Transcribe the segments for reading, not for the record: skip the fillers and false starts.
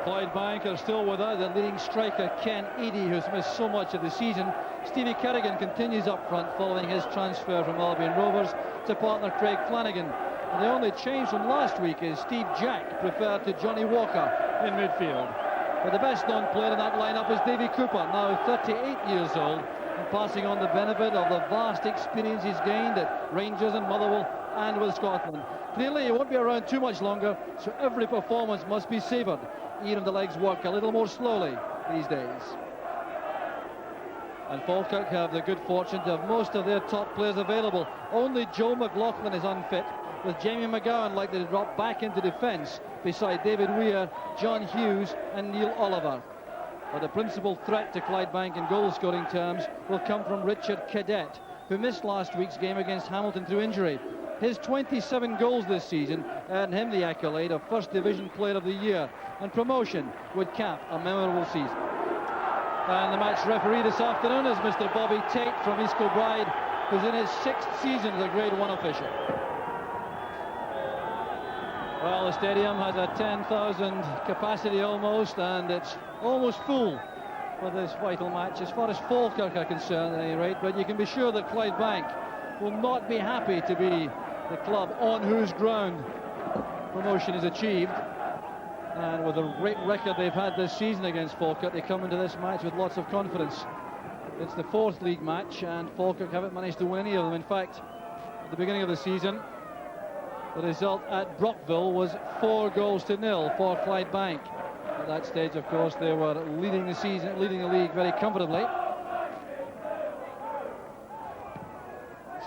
Clydebank are still with us. The leading striker, Ken Eadie, who's missed so much of the season. Stevie Kerrigan continues up front following his transfer from Albion Rovers to partner Craig Flanagan. And the only change from last week is Steve Jack preferred to Johnny Walker in midfield. But the best known player in that lineup is Davy Cooper, now 38 years old, and passing on the benefit of the vast experience he's gained at Rangers and Motherwell and with Scotland. Clearly he won't be around too much longer, so every performance must be savoured, even if the legs work a little more slowly these days. And Falkirk have the good fortune to have most of their top players available. Only Joe McLaughlin is unfit, with Jamie McGowan likely to drop back into defence beside David Weir, John Hughes and Neil Oliver. But the principal threat to Clydebank in goal-scoring terms will come from Richard Cadet, who missed last week's game against Hamilton through injury. His 27 goals this season earned him the accolade of First Division Player of the Year, and promotion would cap a memorable season. And the match referee this afternoon is Mr. Bobby Tate from East Kilbride, who's in his 6th season as a Grade 1 official. Well, the stadium has a 10,000 capacity almost, and it's almost full for this vital match, as far as Falkirk are concerned at any rate. But you can be sure that Clydebank will not be happy to be the club on whose ground promotion is achieved. And with the great record they've had this season against Falkirk, they come into this match with lots of confidence. It's the 4th league match, and Falkirk haven't managed to win any of them. In fact, at the beginning of the season, the result at Brockville was 4-0 for Clydebank. At that stage, of course, they were leading the league very comfortably.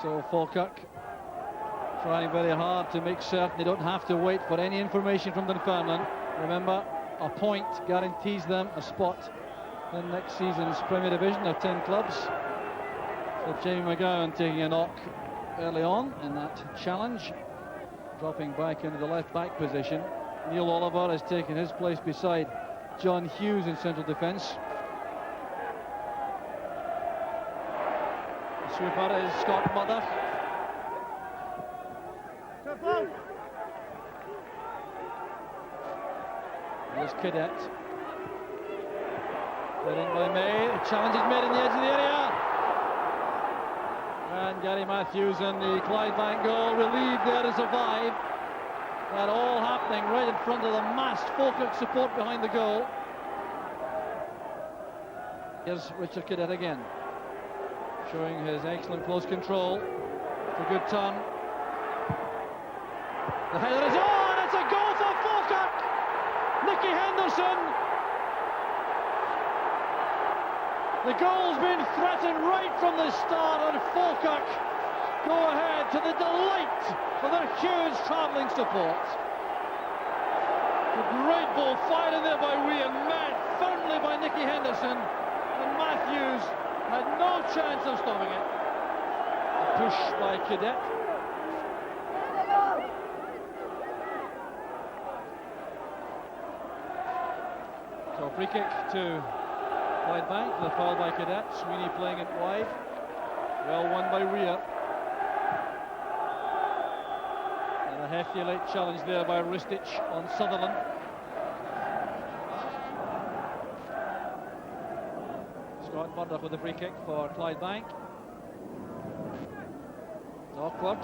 So Falkirk trying very hard to make certain they don't have to wait for any information from Dunfermline. Remember, a point guarantees them a spot in next season's Premier Division of 10 clubs. So Jamie McGowan taking a knock early on in that challenge, dropping back into the left-back position. Neil Oliver has taken his place beside John Hughes in central defence. The sweeper is Scott Mother. Here's Cadet. Led in by May. The challenge is made in the edge of the area. And Gary Matthews and the Clydebank goal relieved there to survive. That all happening right in front of the massed Falkirk support behind the goal. Here's Richard Cadet again, showing his excellent close control. It's a good turn. The header is on! It's a goal for Falkirk! Nicky Henderson! The goal's been threatened right from the start, and Falkirk go ahead to the delight of their huge travelling support. A great ball fired in there by Weir, met firmly by Nicky Henderson, and Matthews had no chance of stopping it. A push by Cadet. So free kick to Clydebank, the foul by Cadet. Sweeney playing it wide. Well won by Weir. And a hefty late challenge there by Ristich on Sutherland. Scott Murdoch with the free kick for Clydebank. It's awkward.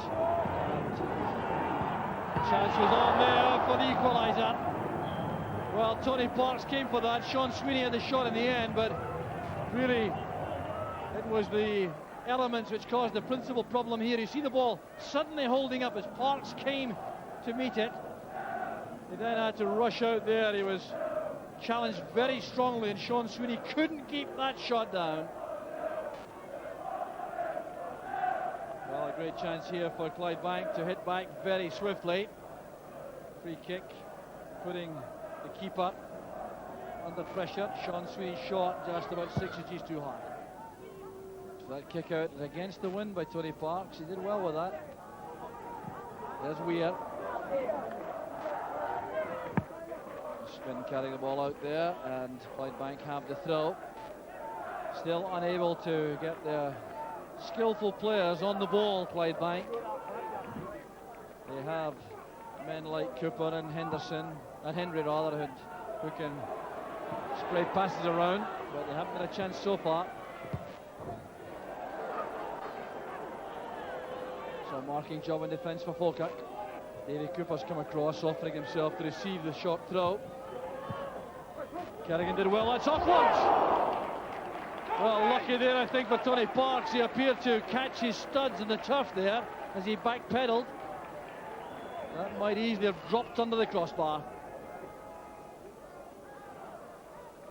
And chance was on there for the equaliser. Well, Tony Parks came for that. Sean Sweeney had the shot in the end, but really it was the elements which caused the principal problem here. You see the ball suddenly holding up as Parks came to meet it. He then had to rush out there. He was challenged very strongly, and Sean Sweeney couldn't keep that shot down. Well, a great chance here for Clydebank to hit back very swiftly. Free kick, putting the keeper under pressure. Sean Sweeney's shot just about 6 inches too high. So that kick out is against the wind by Tony Parks. He did well with that. There's Weir. Spin carrying the ball out there, and Clydebank have the throw. Still unable to get their skillful players on the ball, Clydebank. They have men like Cooper and Henderson, and Henry rather, who'd who can spray passes around, but they haven't had a chance so far. So marking job in defence for Falkirk. Davy Cooper's come across, offering himself to receive the short throw. Kerrigan did well, that's awkward! Well, lucky there, I think, for Tony Parks. He appeared to catch his studs in the turf there as he backpedaled. That might easily have dropped under the crossbar.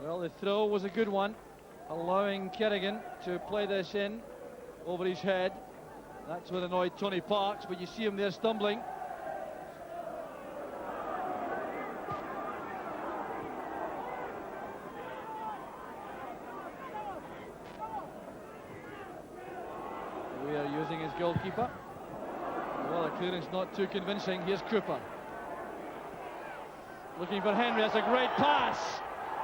Well, the throw was a good one, allowing Kerrigan to play this in over his head. That's what annoyed Tony Parks, but you see him there stumbling. We are using his goalkeeper. Well, the clearance not too convincing. Here's Cooper. Looking for Henry, that's a great pass.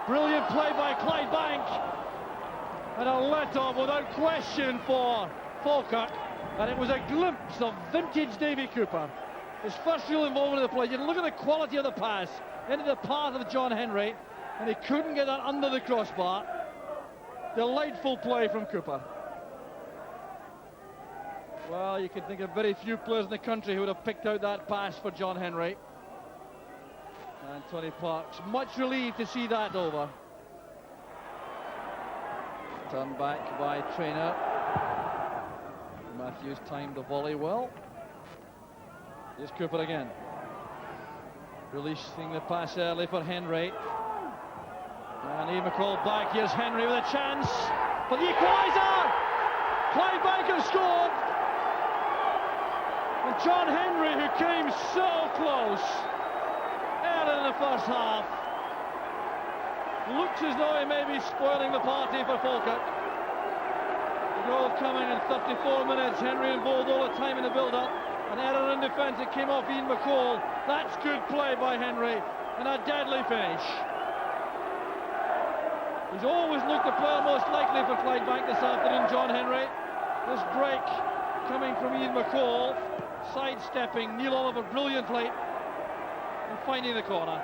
Brilliant play by Clydebank. And a let-off without question for Falkirk. And it was a glimpse of vintage Davy Cooper. His first real involvement in the play. You look at the quality of the pass into the path of John Henry, and he couldn't get that under the crossbar. Delightful play from Cooper. Well, you can think of very few players in the country who would have picked out that pass for John Henry. And Tony Parks, much relieved to see that over. Turned back by Traynor. Matthews timed the volley well. Here's Cooper again. Releasing the pass early for Henry. And Ian McCall back. Here's Henry with a chance for the equaliser. Clydebank has scored. And John Henry, who came so close early in the first half, looks as though he may be spoiling the party for Falkirk. The goal coming in 34 minutes. Henry involved all the time in the build-up. An error in defence. It came off Ian McCall. That's good play by Henry, and a deadly finish. He's always looked the player most likely for Clydebank this afternoon, John Henry. This break coming from Ian McCall, sidestepping Neil Oliver brilliantly and finding the corner.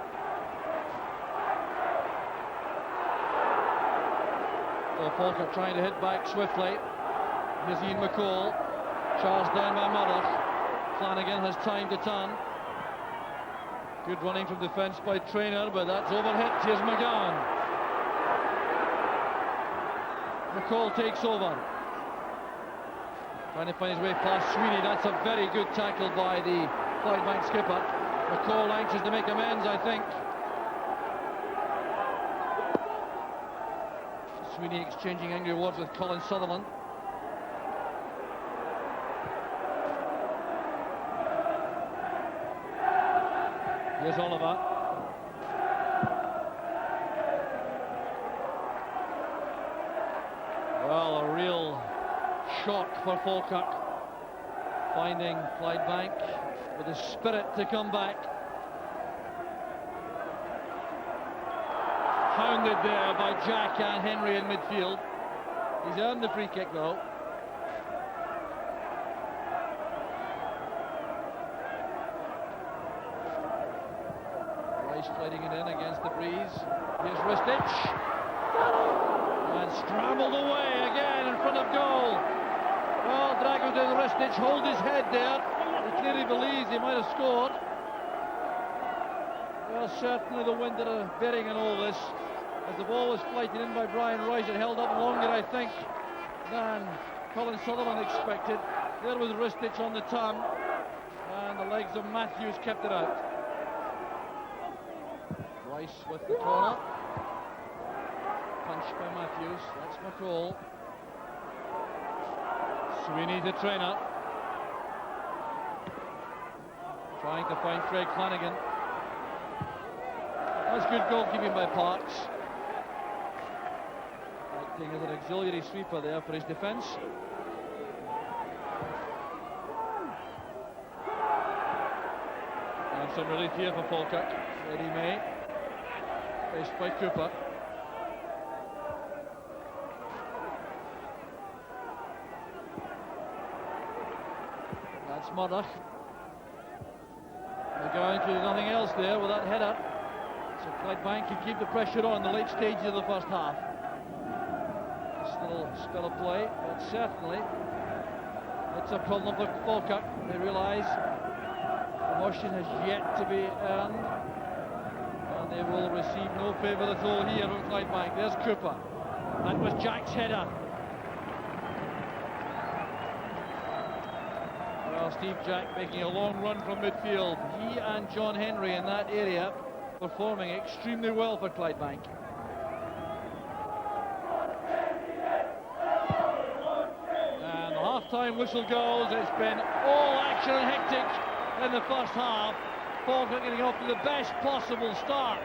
So Falkirk trying to hit back swiftly. Here's Ian McCall. Charged down by Murdoch. Flanagan has time to turn. Good running from defence by Traynor, but that's overhit. Here's McGowan. McCall takes over. Trying to find his way past Sweeney. That's a very good tackle by the Clydebank skipper. McCall anxious to make amends, I think. Sweeney exchanging angry words with Colin Sutherland. Here's Oliver. Well, a real shock for Falkirk, finding Clydebank with the spirit to come back. Hounded there by Jack and Henry in midfield. He's earned the free kick though. Sliding it in against the breeze. Here's Ristich. And scrambled away again in front of goal. Well, Dragutin Ristich hold his head there. He clearly believes he might have scored. Well, certainly the wind had a bearing in all this. As the ball was flighted in by Brian Rice, it held up longer, I think, than Colin Sutherland expected. There was Ristich on the turn, and the legs of Matthews kept it out. Rice with the corner. Punch by Matthews. That's McCall. Sweeney to Traynor. Trying to find Craig Flanagan. That's good goalkeeping by Parks. Acting as an auxiliary sweeper there for his defence. And some relief here for Falkirk. Eddie May. Faced by Cooper. That's Murdoch. McGowan could do nothing else there with that header. So Clydebank can keep the pressure on in the late stages of the first half. Still a spell of play, but certainly it's a problem for Falkirk. They realise promotion has yet to be earned, and they will receive no favour at all here from Clydebank. There's Cooper. That was Jack's header. Well, Steve Jack making a long run from midfield. He and John Henry in that area performing extremely well for Clydebank. And the half-time whistle goes. It's been all action and hectic in the first half. Falkirk getting off to the best possible start,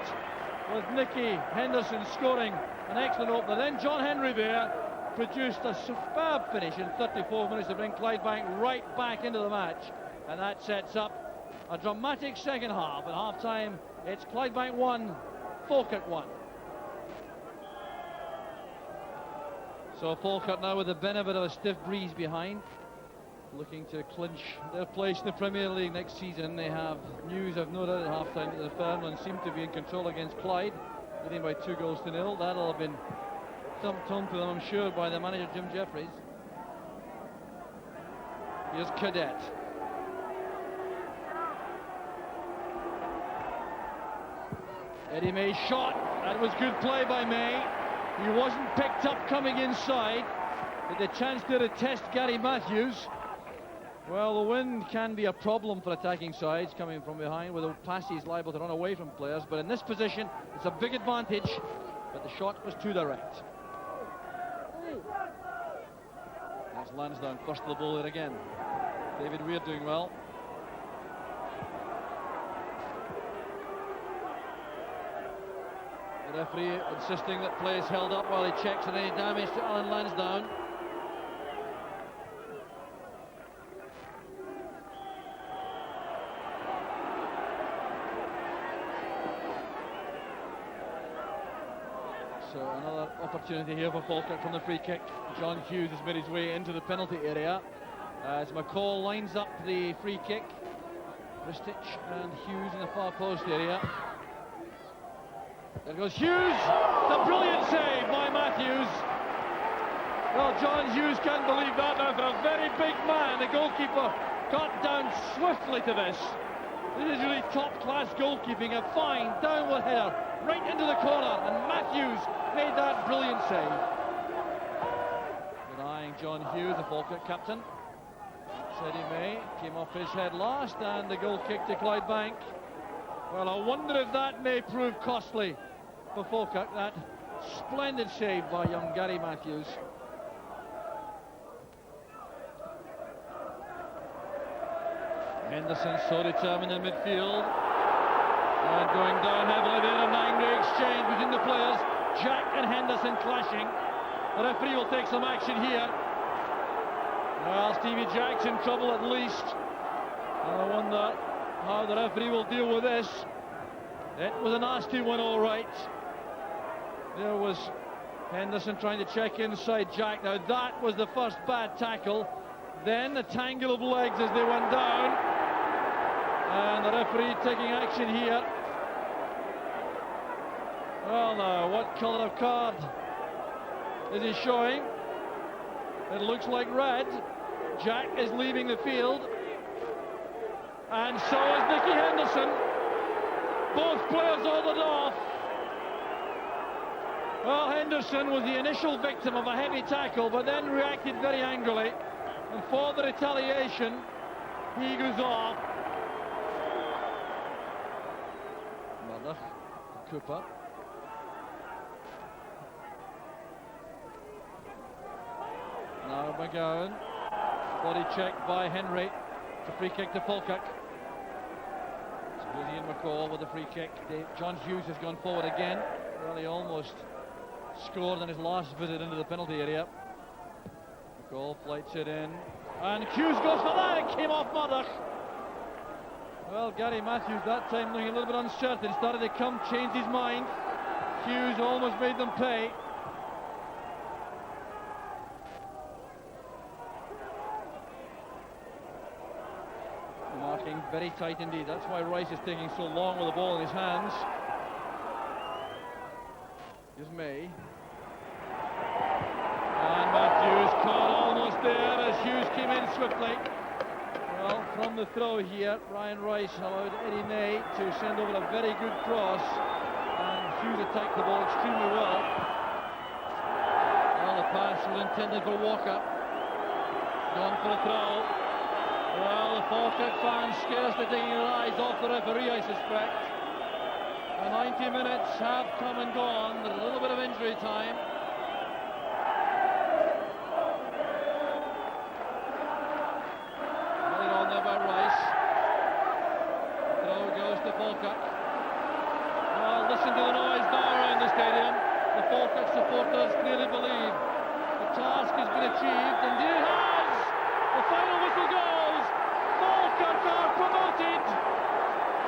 with Nicky Henderson scoring an excellent opener. Then John Henry there produced a superb finish in 34 minutes to bring Clydebank right back into the match, and that sets up a dramatic second half. At half-time, it's Clydebank 1, Falkirk 1. So Falkirk now with the benefit of a stiff breeze behind, looking to clinch their place in the Premier League next season. They have news, I've no doubt, at half-time that the Fairland seem to be in control against Clyde, leading by 2-0. That'll have been thumped home to them, I'm sure, by the manager, Jim Jeffries. Here's Cadet. Eddie May's shot. That was good play by May. He wasn't picked up coming inside. But the chance there to test Gary Matthews. Well, the wind can be a problem for attacking sides coming from behind, with passes liable to run away from players. But in this position, it's a big advantage. But the shot was too direct. That's Lansdowne first to the ball there again. David Weir doing well. The referee insisting that play is held up while he checks on any damage to Alan Lansdowne. So another opportunity here for Falkirk from the free kick. John Hughes has made his way into the penalty area as McCall lines up the free kick. Ristich and Hughes in the far post area. There goes Hughes. The brilliant save by Matthews. Well, John Hughes can't believe that now for a very big man. The goalkeeper got down swiftly to this. This is really top-class goalkeeping. A fine downward header right into the corner, and Matthews made that brilliant save. Denying John Hughes, the Falkirk captain. Eddie May came off his head last, and the goal kick to Clydebank. Well, I wonder if that may prove costly for Falkirk. That splendid save by young Gary Matthews. Henderson so determined in midfield, and going down heavily there. An angry exchange between the players. Jack and Henderson clashing. The referee will take some action here. Well, Stevie Jack's in trouble at least. I wonder how the referee will deal with this. It was a nasty one, all right. There was Henderson trying to check inside Jack. Now that was the first bad tackle. Then the tangle of legs as they went down. And the referee taking action here. Well, now, what colour of card is he showing? It looks like red. Jack is leaving the field. And so is Nicky Henderson. Both players ordered off. Well, Henderson was the initial victim of a heavy tackle, but then reacted very angrily. And for the retaliation, he goes off. Murdoch, Cooper. Now McGowan. Body check by Henry. It's a free kick to Falkirk. It's Ian McCall with the free kick. John Hughes has gone forward again. Well, he almost scored on his last visit into the penalty area. McCall flights it in. And Hughes goes for that. It came off Murdoch. Well, Gary Matthews that time looking a little bit uncertain. Started to come, changed his mind. Hughes almost made them pay. Marking very tight indeed. That's why Rice is taking so long with the ball in his hands. Here's May. And Matthews caught almost there as Hughes came in swiftly. Well, from the throw here, Ryan Rice allowed Eddie May to send over a very good cross, and Hughes attacked the ball extremely well. Well, the pass was intended for Walker. Gone for a throw. Well, the Falkirk fans scarcely taking their eyes off the referee, I suspect. The 90 minutes have come and gone. There's a little bit of injury time. Laid on there by Rice. Throw goes to Falkirk. Well, listen to the noise now around the stadium. The Falkirk supporters clearly believe the task has been achieved, and it has! The final whistle goes! Falkirk are promoted!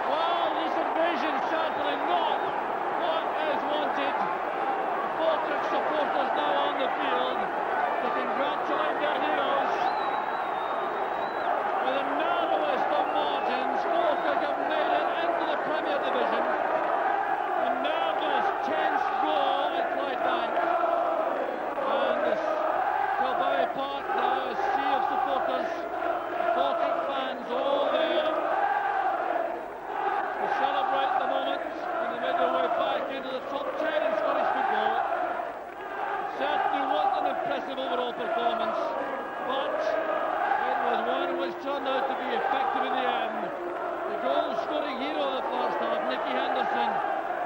Well, this invasion certainly not what is wanted. The Falkirk supporters now on the field to congratulate their heroes. With the narrowest of margins, Falkirk have made it into the Premier Division. A nervous, tense goal at Clydebank. And this Kilbowie Park now, a sea of supporters. Falkirk fans all there to celebrate the moment, and they made their way back into the top 10 in Scottish football. It certainly was an impressive overall performance, but it was one which turned out to be effective in the end. The goal-scoring hero of the first half, Nicky Henderson,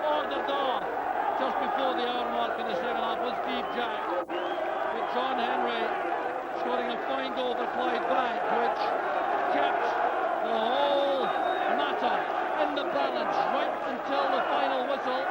ordered off just before the hour mark in the second half was Steve Jack. But John Henry scoring a fine goal for Clydebank, which kept the whole matter in the balance right until the final whistle.